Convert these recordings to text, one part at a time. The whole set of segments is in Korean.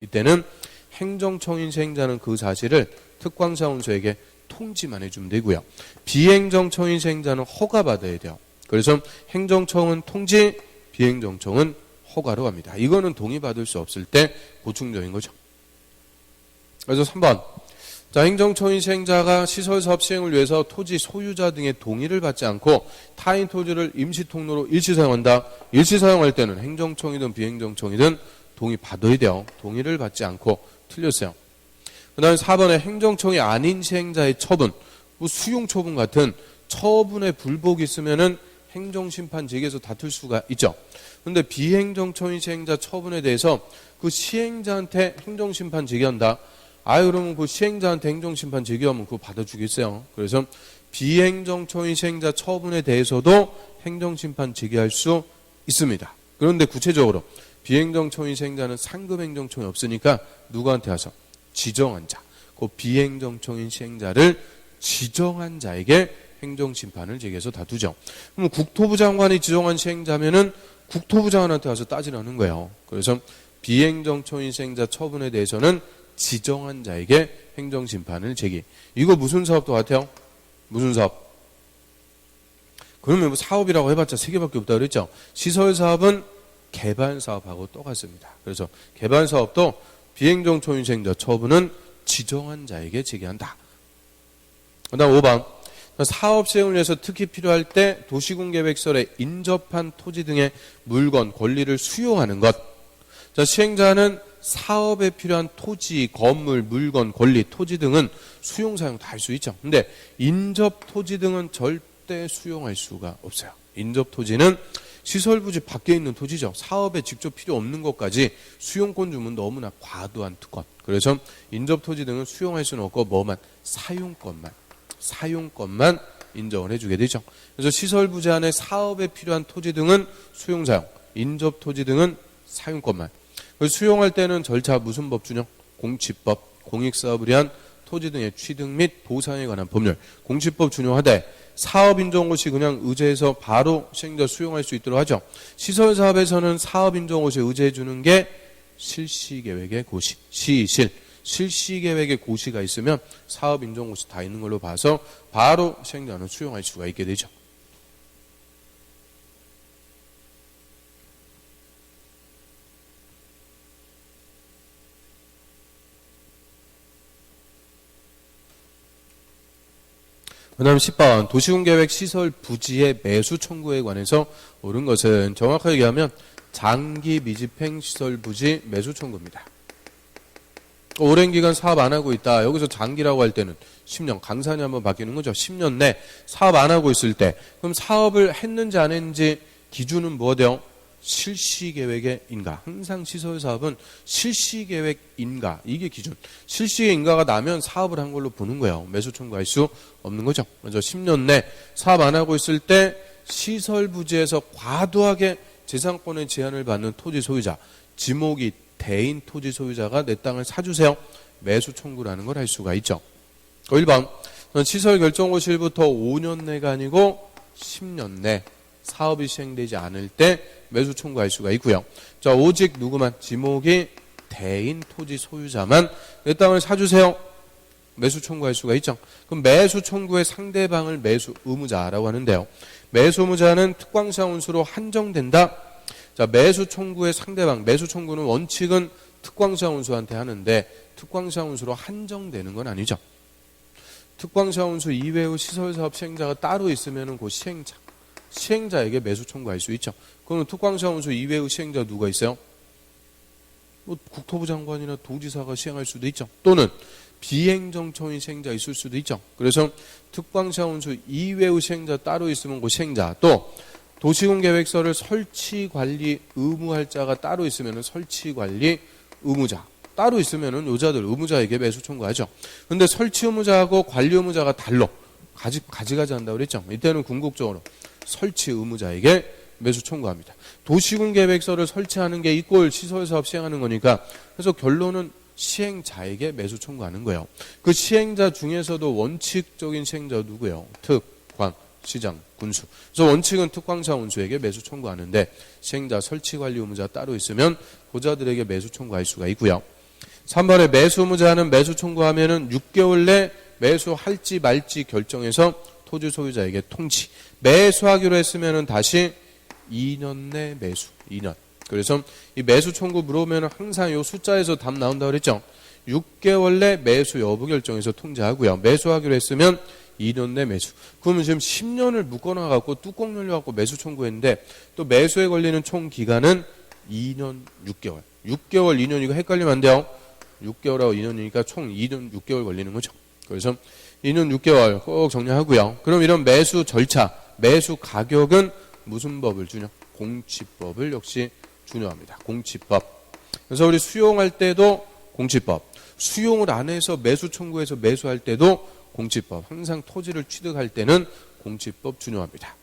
이때는 행정청인 시행자는 그 사실을 특광사원소에게 통지만 해주면 되고요. 비행정청인 시행자는 허가받아야 돼요. 그래서 행정청은 통지, 비행정청은 허가로 합니다. 이거는 동의받을 수 없을 때 보충적인 거죠. 그래서 3번. 자, 행정청인 시행자가 시설사업 시행을 위해서 토지 소유자 등의 동의를 받지 않고 타인 토지를 임시통로로 일시 사용한다. 일시 사용할 때는 행정청이든 비행정청이든 동의받아야 돼요. 동의를 받지 않고 틀렸어요. 그 다음에 4번에 행정청이 아닌 시행자의 처분, 뭐 수용처분 같은 처분에 불복이 있으면은 행정심판 제기해서 다툴 수가 있죠. 그런데 비행정청인 시행자 처분에 대해서 그 시행자한테 행정심판 제기한다. 그러면 그 시행자한테 행정심판 제기하면 그거 받아주겠어요. 그래서 비행정청인 시행자 처분에 대해서도 행정심판 제기할 수 있습니다. 그런데 구체적으로 비행정청인 시행자는 상급 행정청이 없으니까 누구한테 와서? 지정한 자. 그 비행정청인 시행자를 지정한 자에게 행정심판을 제기해서 다투죠. 그럼 국토부 장관이 지정한 시행자면은 국토부 장관한테 와서 따지라는 거예요. 그래서 비행정청인 시행자 처분에 대해서는 지정한 자에게 행정심판을 제기. 이거 무슨 사업도 같아요? 무슨 사업? 그러면 뭐 사업이라고 해봤자 3개밖에 없다 그랬죠? 시설사업은 개발사업하고 똑같습니다. 그래서 개발사업도 비행정청인 시행자 처분은 지정한 자에게 제기한다. 그 다음 5번. 사업 시행을 위해서 특히 필요할 때 도시군계획설에 인접한 토지 등의 물건, 권리를 수용하는 것. 자, 시행자는 사업에 필요한 토지, 건물, 물건, 권리, 토지 등은 수용, 사용 다 할 수 있죠. 근데 인접 토지 등은 절대 수용할 수가 없어요. 인접 토지는 시설 부지 밖에 있는 토지죠. 사업에 직접 필요 없는 것까지 수용권 주면 너무나 과도한 특권. 그래서 인접 토지 등은 수용할 수는 없고 뭐만? 사용권만 인정을 해주게 되죠. 그래서 시설 부지 안에 사업에 필요한 토지 등은 수용, 사용, 인접 토지 등은 사용권만. 수용할 때는 절차 무슨 법 준용? 공치법, 공익사업을 위한 토지 등의 취득 및 보상에 관한 법률, 공치법 준용하되 사업 인정 시 그냥 의제해서 바로 시행자 수용할 수 있도록 하죠. 시설 사업에서는 사업 인정 시 의제해 주는 게 실시계획의 고시, 실시계획의 고시가 있으면 사업 인정 고시 다 있는 걸로 봐서 바로 시행자는 수용할 수가 있게 되죠. 그 다음 10번 도시군계획 시설 부지의 매수 청구에 관해서 옳은 것은 정확하게 얘기하면 장기 미집행 시설 부지 매수 청구입니다. 오랜 기간 사업 안 하고 있다. 여기서 장기라고 할 때는 10년, 강산이 한번 바뀌는 거죠. 10년 내 사업 안 하고 있을 때 그럼 사업을 했는지 안 했는지 기준은 뭐가 돼요? 실시계획의 인가. 항상 시설사업은 실시계획 인가. 이게 기준. 실시계획 인가가 나면 사업을 한 걸로 보는 거예요. 매수 청구할 수 없는 거죠. 그래서 10년 내 사업 안 하고 있을 때 시설부지에서 과도하게 재산권의 제한을 받는 토지 소유자, 지목이 대인 토지 소유자가 내 땅을 사주세요. 매수 청구라는 걸 할 수가 있죠. 1번. 시설 결정고시일부터 5년 내가 아니고 10년 내 사업이 시행되지 않을 때 매수 청구할 수가 있고요. 자, 오직 누구만? 지목이 대인 토지 소유자만 내 땅을 사주세요. 매수 청구할 수가 있죠. 그럼 매수 청구의 상대방을 매수 의무자라고 하는데요. 매수 의무자는 특광사원수로 한정된다. 자, 매수 청구의 상대방, 매수 청구는 원칙은 특광사원수한테 하는데 특광사원수로 한정되는 건 아니죠. 특광사원수 이외의 시설사업 시행자가 따로 있으면 그 시행자에게 매수 청구할 수 있죠. 그럼 특광사원수 이외의 시행자 누가 있어요? 뭐 국토부 장관이나 도지사가 시행할 수도 있죠. 또는 비행정청인 시행자 있을 수도 있죠. 그래서 특광사원수 이외의 시행자 따로 있으면 그 시행자, 또 도시군계획서를 설치관리 의무할 자가 따로 있으면 설치관리 의무자, 따로 있으면 요자들 의무자에게 매수 청구하죠. 그런데 설치 의무자하고 관리 의무자가 달로 가지가지 한다고 그랬죠. 이때는 궁극적으로 설치 의무자에게 매수 청구합니다. 도시군계획서를 설치하는 게 이꼴 시설사업 시행하는 거니까 그래서 결론은 시행자에게 매수 청구하는 거예요. 그 시행자 중에서도 원칙적인 시행자 누구예요? 특광, 시장, 군수. 그래서 원칙은 특광사원수에게 매수 청구하는데 시행자, 설치관리 의무자 따로 있으면 고자들에게 매수 청구할 수가 있고요. 3번에 매수 의무자는 매수 청구하면은 6개월 내 매수할지 말지 결정해서 토지 소유자에게 통지. 매수하기로 했으면은 다시 2년 내 매수. 2년. 그래서 이 매수 청구 물어보면은 항상 이 숫자에서 답 나온다고 그랬죠. 6개월 내 매수 여부 결정해서 통지하고요. 매수하기로 했으면 2년 내 매수. 그러면 지금 10년을 묶어놔갖고 뚜껑 열려갖고 매수 청구했는데 또 매수에 걸리는 총 기간은 2년 6개월. 6개월 2년 이거 헷갈리면 안 돼요. 6개월하고 2년이니까 총 2년 6개월 걸리는 거죠. 그래서 2년 6개월 꼭 정리하고요. 그럼 이런 매수 절차, 매수 가격은 무슨 법을 준용? 공치법을 역시 준용합니다. 공치법. 그래서 우리 수용할 때도 공치법. 수용을 안 해서 매수 청구해서 매수할 때도 공치법. 항상 토지를 취득할 때는 공치법 준용합니다.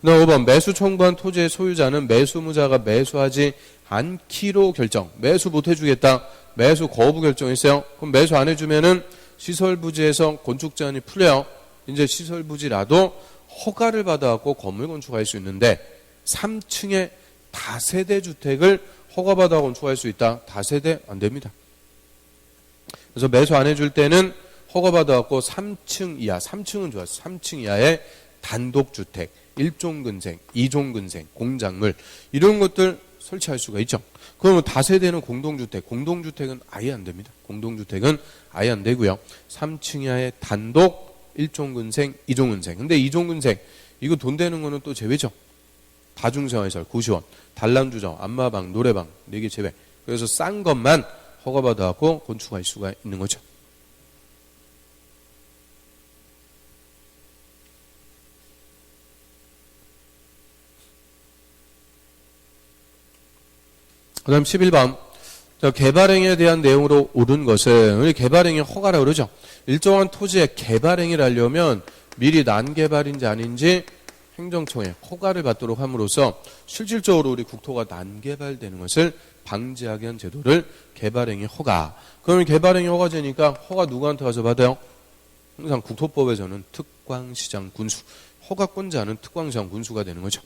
그다음 5번 매수 청구한 토지의 소유자는 매수 의무자가 매수하지 않기로 결정. 매수 못 해주겠다. 매수 거부 결정했어요. 그럼 매수 안 해주면은 시설 부지에서 건축 제한이 풀려요. 이제 시설 부지라도 허가를 받아갖고 건물 건축할 수 있는데 3층에 다세대 주택을 허가받아 건축할 수 있다. 다세대 안 됩니다. 그래서 매수 안 해줄 때는 허가받아갖고 3층 이하, 3층은 좋았어. 3층 이하의 단독주택, 1종 근생, 2종 근생, 공작물 이런 것들 설치할 수가 있죠. 그러면 다세대는 공동주택, 공동주택은 아예 안 됩니다. 공동주택은 아예 안 되고요. 3층 이하의 단독, 1종 근생, 2종 근생. 근데 2종 근생 이거 돈 되는 거는 또 제외죠. 다중생활시설, 고시원, 단란주점, 안마방, 노래방 4개 제외. 그래서 싼 것만 허가받아갖고 건축할 수가 있는 거죠. 그 다음 11번. 개발행위에 대한 내용으로 옳은 것은, 우리 개발행위 허가라고 그러죠. 일정한 토지에 개발행위를 하려면 미리 난개발인지 아닌지 행정청에 허가를 받도록 함으로써 실질적으로 우리 국토가 난개발되는 것을 방지하게 한 제도를 개발행위 허가. 그러면 개발행위 허가제니까 허가 누구한테 가서 받아요? 항상 국토법에서는 특광시장 군수. 허가권자는 특광시장 군수가 되는 거죠.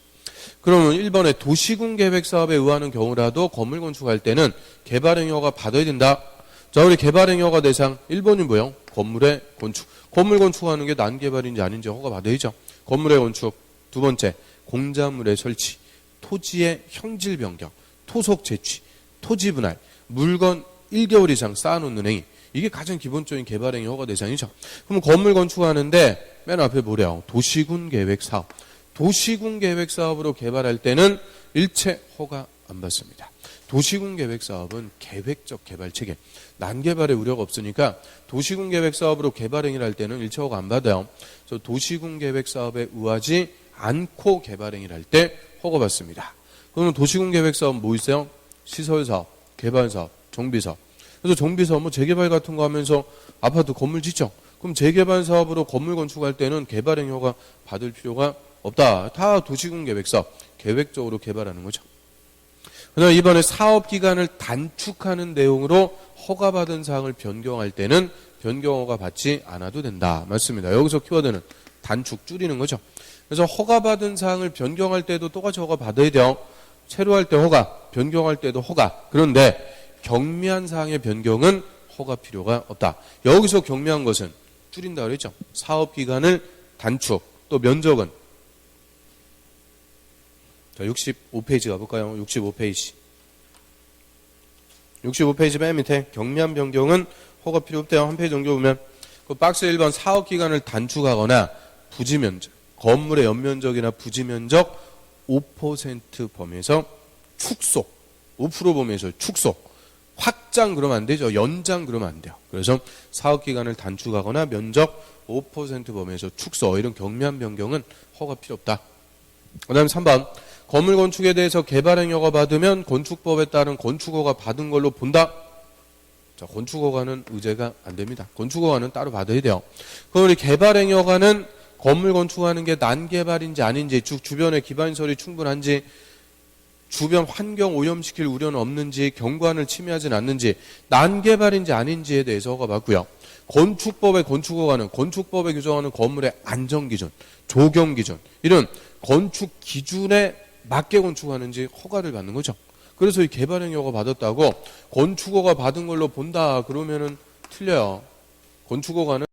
그러면 1번에 도시군 계획 사업에 의하는 경우라도 건물 건축할 때는 개발행위 허가 받아야 된다. 자, 우리 개발행위 허가 대상 1번이 뭐예요? 건물의 건축. 건물 건축하는 게 난개발인지 아닌지 허가 받아야죠. 건물의 건축. 두 번째, 공작물의 설치. 토지의 형질 변경. 토속 재취. 토지 분할. 물건 1개월 이상 쌓아놓는 행위. 이게 가장 기본적인 개발행위 허가 대상이죠. 그럼 건물 건축하는데 맨 앞에 뭐래요? 도시군 계획 사업. 도시군 계획 사업으로 개발할 때는 일체 허가 안 받습니다. 도시군 계획 사업은 계획적 개발 체계. 난개발의 우려가 없으니까 도시군 계획 사업으로 개발 행위를 할 때는 일체 허가 안 받아요. 그래서 도시군 계획 사업에 의하지 않고 개발 행위를 할 때 허가 받습니다. 그러면 도시군 계획 사업 뭐 있어요? 시설 사업, 개발 사업, 정비 사업. 그래서 정비 사업 뭐 재개발 같은 거 하면서 아파트 건물 짓죠. 그럼 재개발 사업으로 건물 건축할 때는 개발 행위 허가 받을 필요가 없다. 다 도시군 계획 사업, 계획적으로 개발하는 거죠. 그다음에 이번에 사업 기간을 단축하는 내용으로 허가받은 사항을 변경할 때는 변경 허가 받지 않아도 된다. 맞습니다. 여기서 키워드는 단축, 줄이는 거죠. 그래서 허가받은 사항을 변경할 때도 똑같이 허가 받아야 돼요. 새로 할 때 허가, 변경할 때도 허가. 그런데 경미한 사항의 변경은 허가 필요가 없다. 여기서 경미한 것은 줄인다 그랬죠. 사업 기간을 단축, 또 면적은 자, 65페이지 가볼까요? 65페이지. 65페이지 맨 밑에 경미한 변경은 허가 필요 없대요. 한 페이지 정도 보면. 그 박스 1번 사업기간을 단축하거나 부지면적, 건물의 연면적이나 부지면적 5% 범위에서 축소, 5% 범위에서 축소. 확장 그러면 안 되죠. 연장 그러면 안 돼요. 그래서 사업기간을 단축하거나 면적 5% 범위에서 축소. 이런 경미한 변경은 허가 필요 없다. 그 다음에 3번. 건물 건축에 대해서 개발행위 허가 받으면 건축법에 따른 건축허가 받은 걸로 본다. 자, 건축허가는 의제가 안 됩니다. 건축허가는 따로 받아야 돼요. 그럼 우리 개발행위 허가는 건물 건축하는 게 난개발인지 아닌지, 주변에 기반시설이 충분한지, 주변 환경 오염시킬 우려는 없는지, 경관을 침해하진 않는지, 난개발인지 아닌지에 대해서 허가 받고요. 건축법의 건축허가는 건축법에 규정하는 건물의 안전기준, 조경기준, 이런 건축 기준에 맞게 건축하는지 허가를 받는 거죠. 그래서 이 개발행위가 받았다고 건축허가 받은 걸로 본다 그러면은 틀려요. 건축허가는